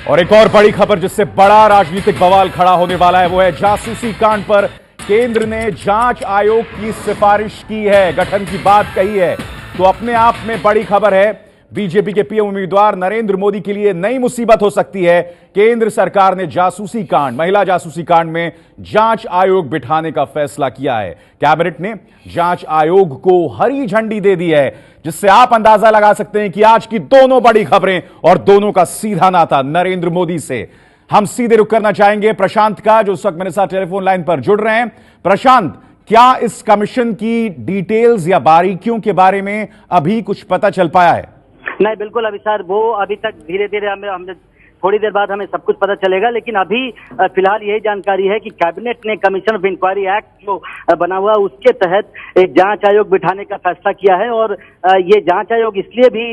और एक और बड़ी खबर जिससे बड़ा राजनीतिक बवाल खड़ा होने वाला है वो है जासूसी कांड पर केंद्र ने जांच आयोग की सिफारिश की है, गठन की बात कही है। तो अपने आप में बड़ी खबर है। बीजेपी के पीएम उम्मीदवार नरेंद्र मोदी के लिए नई मुसीबत हो सकती है। केंद्र सरकार ने जासूसी कांड, महिला जासूसी कांड में जांच आयोग बिठाने का फैसला किया है। कैबिनेट ने जांच आयोग को हरी झंडी दे दी है, जिससे आप अंदाजा लगा सकते हैं कि आज की दोनों बड़ी खबरें और दोनों का सीधा नाता नरेंद्र मोदी से। हम सीधे रुख करना चाहेंगे प्रशांत का, जो उस वक्त मेरे साथ टेलीफोन लाइन पर जुड़ रहे हैं। प्रशांत, क्या इस कमीशन की डिटेल्स या बारीकियों के बारे में अभी कुछ पता चल पाया है? नहीं, बिल्कुल अभिसार, वो अभी तक धीरे धीरे हमें थोड़ी देर बाद हमें सब कुछ पता चलेगा। लेकिन अभी फिलहाल यही जानकारी है कि कैबिनेट ने कमीशन ऑफ इंक्वायरी एक्ट जो बना हुआ है उसके तहत एक जांच आयोग बिठाने का फैसला किया है। और ये जांच आयोग इसलिए भी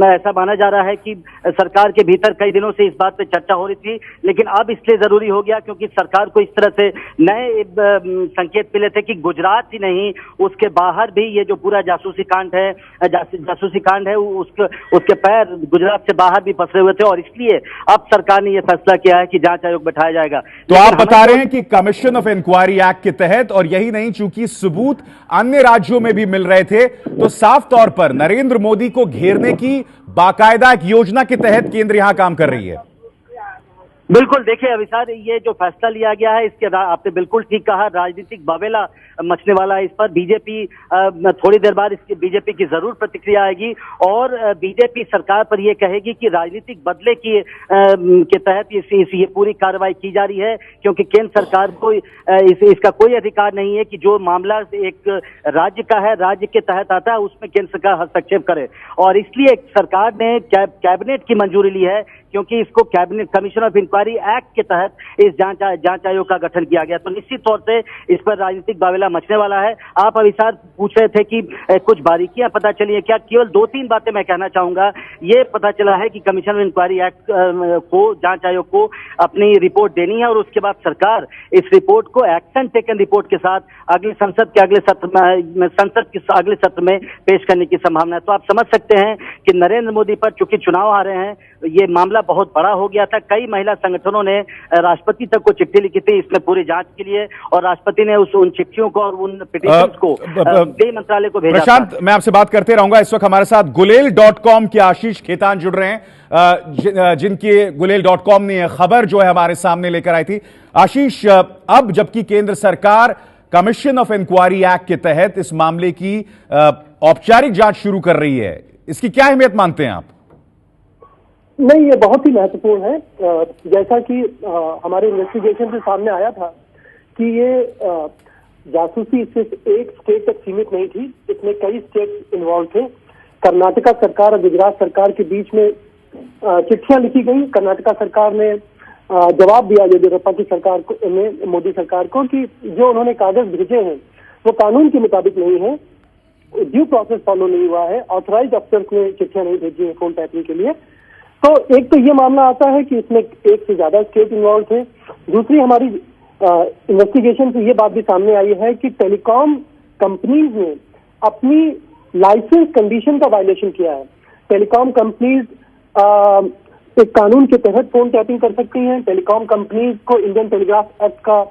ऐसा माना जा रहा है कि सरकार के भीतर कई दिनों से इस बात पे चर्चा हो रही थी, लेकिन अब इसलिए जरूरी हो गया क्योंकि सरकार को इस तरह से नए संकेत मिले थे कि गुजरात ही नहीं उसके बाहर भी ये जो पूरा जासूसी कांड है उसके पैर गुजरात से बाहर भी फंसे हुए थे। और इसलिए अब सरकार ने यह फैसला किया है कि जांच आयोग बैठाया जाएगा। तो आप बता रहे हैं कि कमीशन ऑफ इंक्वायरी एक्ट के तहत, और यही नहीं, चूंकि सबूत अन्य राज्यों में भी मिल रहे थे, तो साफ तौर पर नरेंद्र मोदी को घेरने की बाकायदा एक योजना के तहत केंद्र यहां काम कर रही है। बिल्कुल, देखिए अभिसार, ये जो फैसला लिया गया है इसके आपने बिल्कुल ठीक कहा, राजनीतिक बवेला मचने वाला है इस पर। बीजेपी थोड़ी देर बाद इसकी बीजेपी की जरूर प्रतिक्रिया आएगी और बीजेपी सरकार पर यह कहेगी कि राजनीतिक बदले के तहत ये पूरी कार्रवाई की जा रही है, क्योंकि केंद्र सरकार को इसका कोई अधिकार नहीं है कि जो मामला एक राज्य का है, राज्य के तहत आता है, उसमें केंद्र सरकार हस्तक्षेप करे। और इसलिए सरकार ने कैबिनेट की मंजूरी ली है, क्योंकि इसको cabinet commission of inquiry act के तहत इस जांच आयोग का गठन किया गया। तो निश्चित तौर से इस पर राजनीतिक बावेला मचने वाला है। आप अभिसार पूछ रहे थे कि कुछ बारीकियां पता चली है क्या? केवल 2-3 बातें मैं कहना चाहूंगा। ये पता चला है कि कमीशन ऑफ इंक्वायरी एक्ट को, जांच आयोग को अपनी रिपोर्ट देनी है और उसके बाद सरकार इस रिपोर्ट को एक्शन टेकन रिपोर्ट के साथ संसद के अगले सत्र में पेश करने की संभावना है। तो आप समझ सकते हैं कि नरेंद्र मोदी पर चूंकि चुनाव आ रहे हैं, ये मामला बहुत बड़ा हो गया था। कई महिला संगठनों ने राष्ट्रपति तक को चिट्ठी लिखी थी इसमें पूरी जांच के लिए, और राष्ट्रपति ने उन चिट्ठियों को और उन पिटीशंस को गृह मंत्रालय को भेजा। प्रशांत, मैं आपसे बात करते रहूंगा। इस वक्त हमारे साथ गुलेल.com के आशीष खेतान जुड़ रहे हैं, जिनकी गुलेल.com ने यह खबर जो है हमारे सामने लेकर आई थी। आशीष, अब जबकि केंद्र सरकार कमीशन ऑफ इंक्वायरी एक्ट के तहत इस मामले की औपचारिक जांच शुरू कर रही है, इसकी क्या अहमियत मानते हैं आप? नहीं, ये बहुत ही महत्वपूर्ण है। जैसा कि हमारे इन्वेस्टिगेशन से सामने आया था कि ये जासूसी सिर्फ एक स्टेट तक सीमित नहीं थी, इसमें कई स्टेट इन्वॉल्व थे। कर्नाटका सरकार और गुजरात सरकार के बीच में चिट्ठियां लिखी गई। कर्नाटका सरकार ने जवाब दिया येदियुरप्पा की सरकार को, मोदी सरकार को, कि जो उन्होंने कागज भेजे हैं वो कानून के मुताबिक नहीं है, ड्यू प्रोसेस फॉलो नहीं हुआ है, ऑथराइज्ड अफसर्स ने चिट्ठियां नहीं भेजी है फोन टैपिंग के लिए। तो एक तो ये मामला आता है कि इसमें एक से ज्यादा स्टेट इन्वॉल्व थे। दूसरी, हमारी इन्वेस्टिगेशन से ये बात भी सामने आई है कि टेलीकॉम कंपनीज ने अपनी लाइसेंस कंडीशन का वायलेशन किया है। टेलीकॉम कंपनीज एक कानून के तहत फोन टैपिंग कर सकती हैं। टेलीकॉम कंपनीज को इंडियन टेलीग्राफ एक्ट का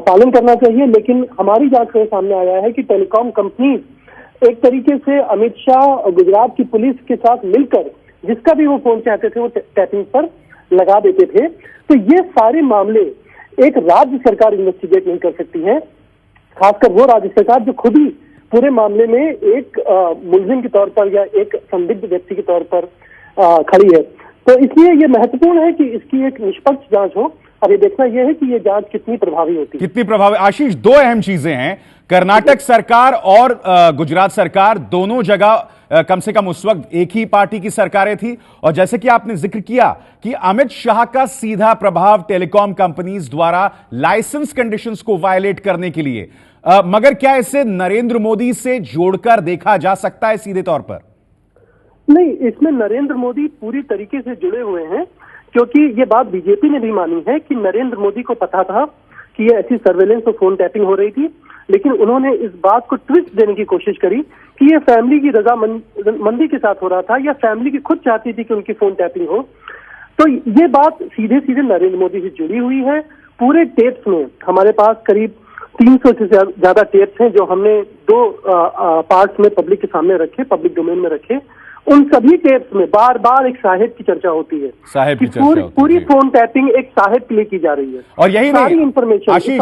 पालन करना चाहिए, लेकिन हमारी जांच में सामने आया है कि टेलीकॉम कंपनीज एक तरीके से अमित शाह और गुजरात की पुलिस के साथ मिलकर जिसका भी वो फोन चाहते थे वो टैपिंग पर लगा देते थे। तो ये सारे मामले एक राज्य सरकार इन्वेस्टिगेट नहीं कर सकती है, खासकर वो राज्य सरकार जो खुद ही पूरे मामले में एक मुलजिम के तौर पर या एक संदिग्ध व्यक्ति के तौर पर खड़ी है। तो इसलिए ये महत्वपूर्ण है कि इसकी एक निष्पक्ष जांच हो। अब ये देखना यह है कि ये जांच कितनी प्रभावी होती है, कितनी प्रभावी। आशीष, दो अहम चीजें हैं। कर्नाटक सरकार और गुजरात सरकार, दोनों जगह कम से कम उस वक्त एक ही पार्टी की सरकारें थी, और जैसे कि आपने जिक्र किया कि अमित शाह का सीधा प्रभाव टेलीकॉम कंपनीज द्वारा लाइसेंस कंडीशंस को वायलेट करने के लिए, मगर क्या इसे नरेंद्र मोदी से जोड़कर देखा जा सकता है सीधे तौर पर? नहीं, इसमें नरेंद्र मोदी पूरी तरीके से जुड़े हुए हैं, क्योंकि ये बात बीजेपी ने भी मानी है कि नरेंद्र मोदी को पता था कि ये ऐसी सर्वेलेंस और फोन टैपिंग हो रही थी, लेकिन उन्होंने इस बात को ट्विस्ट देने की कोशिश करी कि ये फैमिली की रजामंदी के साथ हो रहा था, या फैमिली की खुद चाहती थी कि उनकी फोन टैपिंग हो। तो ये बात सीधे सीधे नरेंद्र मोदी से जुड़ी हुई है। पूरे टेप्स में हमारे पास करीब 300 से ज्यादा टेप्स हैं जो हमने 2 पार्ट्स में पब्लिक के सामने रखे, पब्लिक डोमेन में रखे। उन सभी टेप्स में बार बार एक साहिब की चर्चा होती है, साहिब की चर्चा होती है। पूरी फोन टैपिंग एक साहिब के लिए की जा रही है। और यही नहीं इंफॉर्मेशन आशीष,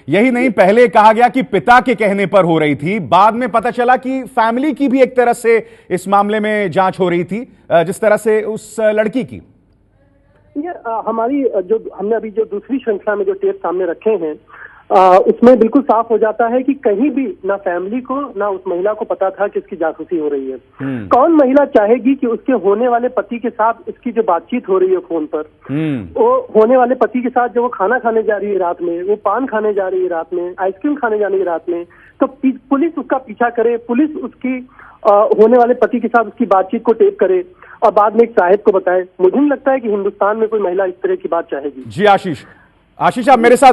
यही नहीं पहले कहा गया कि पिता के कहने पर हो रही थी, बाद में पता चला कि फैमिली की भी एक तरह से इस मामले में जांच हो रही थी, जिस तरह से उस लड़की की। ये हमारी जो हमने अभी जो दूसरी श्रृंखला में जो टेप सामने रखे हैं उसमें बिल्कुल साफ हो जाता है कि कहीं भी ना फैमिली को ना उस महिला को पता था कि इसकी जासूसी हो रही है। कौन महिला चाहेगी कि उसके होने वाले पति के साथ इसकी जो बातचीत हो रही है फोन पर, वो होने वाले पति के साथ जो वो खाना खाने जा रही है रात में, वो पान खाने जा रही है रात में, आइसक्रीम खाने जाने की रात में, तो पुलिस उसका पीछा करे, पुलिस उसकी होने वाले पति के साथ उसकी बातचीत को टेप करे और बाद में एक साहिब को बताए। मुझे नहीं लगता है कि हिंदुस्तान में कोई महिला इस तरह की बात चाहेगी। जी आशीष आप मेरे साथ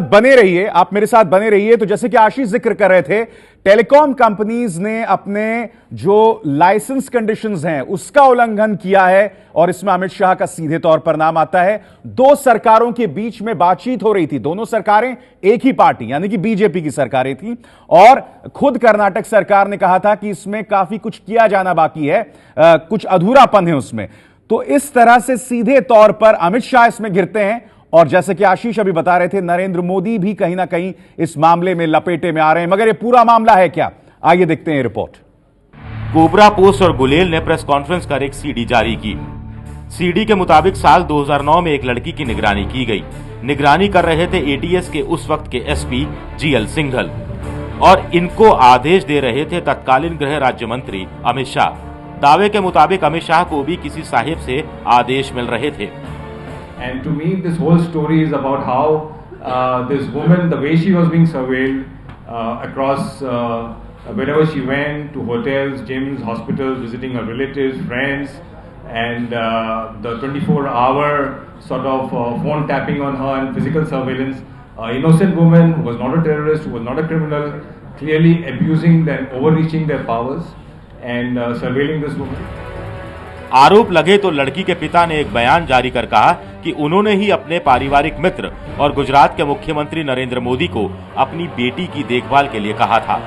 बने रहिए। तो जैसे कि आशीष जिक्र कर रहे थे, टेलीकॉम कंपनीज ने अपने जो लाइसेंस कंडीशंस हैं उसका उल्लंघन किया है और इसमें अमित शाह का सीधे तौर पर नाम आता है। 2 सरकारों के बीच में बातचीत हो रही थी, दोनों सरकारें एक ही पार्टी यानी कि बीजेपी की सरकारें थी, और खुद कर्नाटक सरकार ने कहा था कि इसमें काफी कुछ किया जाना बाकी है, कुछ अधूरापन है उसमें। तो इस तरह से सीधे तौर पर अमित शाह इसमें घिरते हैं और जैसे कि आशीष अभी बता रहे थे, नरेंद्र मोदी भी कहीं ना कहीं इस मामले में लपेटे में आ रहे हैं। मगर ये पूरा मामला है क्या, आइए देखते हैं रिपोर्ट। कोबरा पोस्ट और गुलेल ने प्रेस कॉन्फ्रेंस कर एक सीडी जारी की। सीडी के मुताबिक साल 2009 में एक लड़की की निगरानी की गई। निगरानी कर रहे थे एटीएस के उस वक्त के एसपी जीएल सिंघल और इनको आदेश दे रहे थे तत्कालीन गृह राज्य मंत्री अमित शाह। दावे के मुताबिक अमित शाह को भी किसी साहिब से आदेश मिल रहे थे। And to me, this whole story is about how this woman, the way she was being surveilled across wherever she went, to hotels, gyms, hospitals, visiting her relatives, friends, and the 24-hour sort of phone tapping on her and physical surveillance. Innocent woman who was not a terrorist, who was not a criminal, clearly abusing and overreaching their powers and surveilling this woman. आरोप लगे तो लड़की के पिता ने एक बयान जारी कर कहा कि उन्होंने ही अपने पारिवारिक मित्र और गुजरात के मुख्यमंत्री नरेंद्र मोदी को अपनी बेटी की देखभाल के लिए कहा था।